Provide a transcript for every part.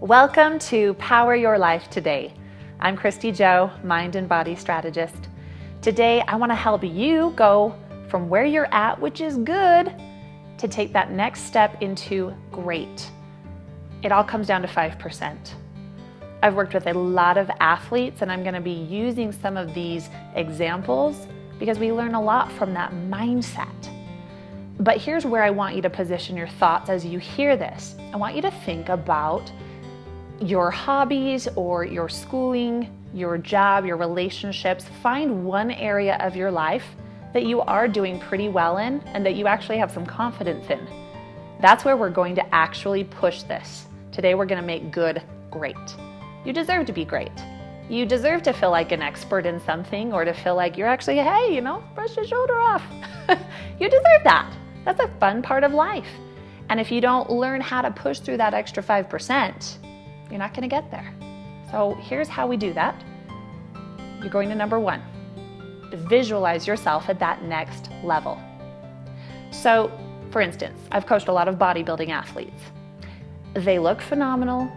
Welcome to Power Your Life Today. I'm Kristy Jo, Mind and Body Strategist. Today, I want to help you go from where you're at, which is good, to take that next step into great. It all comes down to 5%. I've worked with a lot of athletes, and I'm going to be using some of these examples because we learn a lot from that mindset. But here's where I want you to position your thoughts as you hear this. I want you to think about your hobbies or your schooling, your job, your relationships. Find one area of your life that you are doing pretty well in and that you actually have some confidence in. That's where we're going to actually push this. Today we're going to make good great. You deserve to be great. You deserve to feel like an expert in something or to feel like you're actually, hey, brush your shoulder off. You deserve that. That's a fun part of life. And if you don't learn how to push through that extra 5%, you're not going to get there. So here's how we do that. You're going to number one, visualize yourself at that next level. So for instance, I've coached a lot of bodybuilding athletes. They look phenomenal.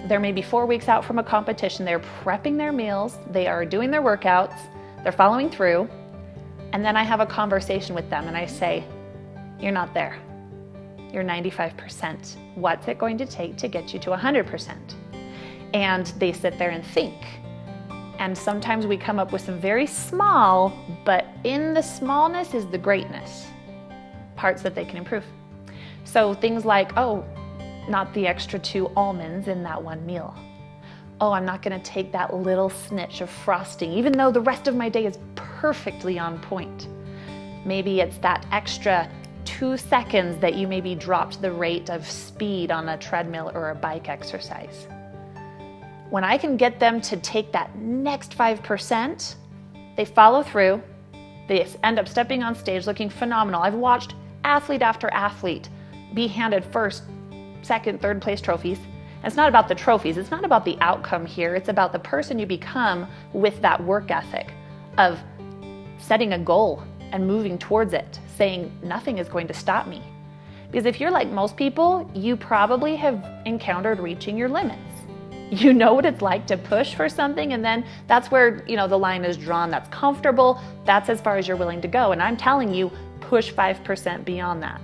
They're maybe 4 weeks out from a competition. They're prepping their meals. They are doing their workouts. They're following through. And then I have a conversation with them and I say, you're not there. You're 95%. What's it going to take to get you to 100%? And they sit there and think. And sometimes we come up with some very small, but in the smallness is the greatness, parts that they can improve. So things like, oh, not the extra 2 almonds in that one meal. Oh, I'm not going to take that little snitch of frosting, even though the rest of my day is perfectly on point. Maybe it's that extra 2 seconds that you maybe dropped the rate of speed on a treadmill or a bike exercise. When I can get them to take that next 5%, they follow through, they end up stepping on stage looking phenomenal. I've watched athlete after athlete be handed first, second, third place trophies. And it's not about the trophies, it's not about the outcome here, it's about the person you become with that work ethic of setting a goal and moving towards it, saying nothing is going to stop me. Because if you're like most people, you probably have encountered reaching your limits. You know what it's like to push for something, and then that's where the line is drawn. That's comfortable, that's as far as you're willing to go. And I'm telling you, push 5% beyond that.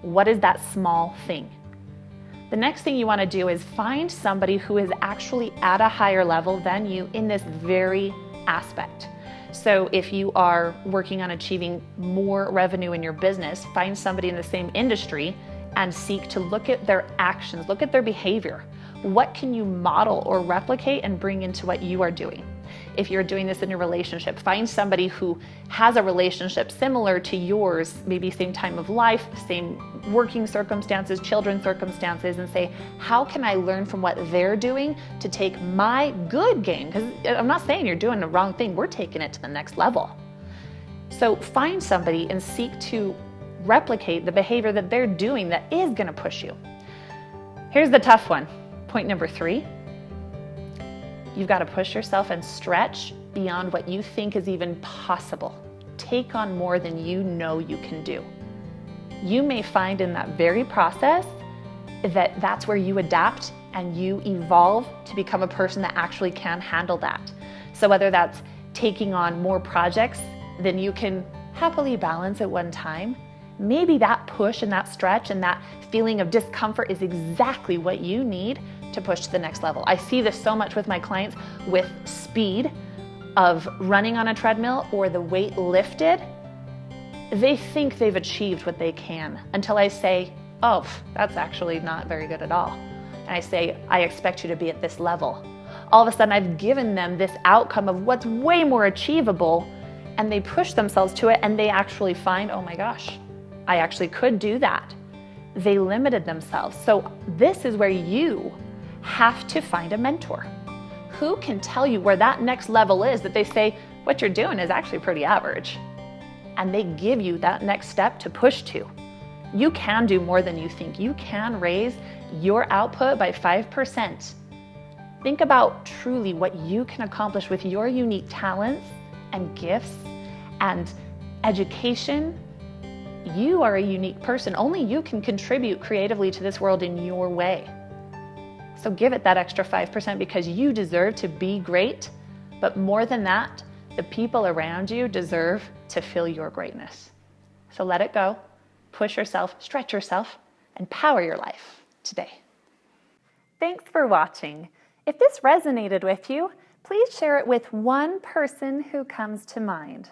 What is that small thing? The next thing you want to do is find somebody who is actually at a higher level than you in this very aspect. So if you are working on achieving more revenue in your business, find somebody in the same industry and seek to look at their actions, look at their behavior. What can you model or replicate and bring into what you are doing? If you're doing this in your relationship, find somebody who has a relationship similar to yours, maybe same time of life, same working circumstances, children's circumstances, and say, how can I learn from what they're doing to take my good game? Because I'm not saying you're doing the wrong thing, we're taking it to the next level. So find somebody and seek to replicate the behavior that they're doing that is going to push you. Here's the tough one. Point number 3. You've got to push yourself and stretch beyond what you think is even possible. Take on more than you know you can do. You may find in that very process that that's where you adapt and you evolve to become a person that actually can handle that. So whether that's taking on more projects than you can happily balance at one time, maybe that push and that stretch and that feeling of discomfort is exactly what you need to push to the next level. I see this so much with my clients with speed of running on a treadmill or the weight lifted. They think they've achieved what they can until I say, oh, that's actually not very good at all. And I say, I expect you to be at this level. All of a sudden I've given them this outcome of what's way more achievable, and they push themselves to it and they actually find, oh my gosh, I actually could do that. They limited themselves. So this is where you have to find a mentor who can tell you where that next level is, that they say, what you're doing is actually pretty average. And they give you that next step to push to. You can do more than you think. You can raise your output by 5%. Think about truly what you can accomplish with your unique talents and gifts and education. You are a unique person. Only you can contribute creatively to this world in your way. So give it that extra 5% because you deserve to be great. But more than that, the people around you deserve to feel your greatness. So let it go, push yourself, stretch yourself, and power your life today. Thanks for watching. If this resonated with you, please share it with one person who comes to mind.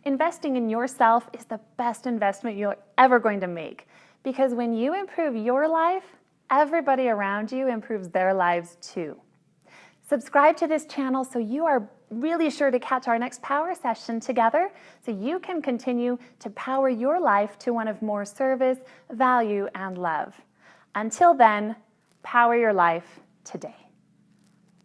Investing in yourself is the best investment you're ever going to make, because when you improve your life, everybody around you improves their lives too. Subscribe to this channel so you are really sure to catch our next power session together, so you can continue to power your life to one of more service, value, and love. Until then, power your life today.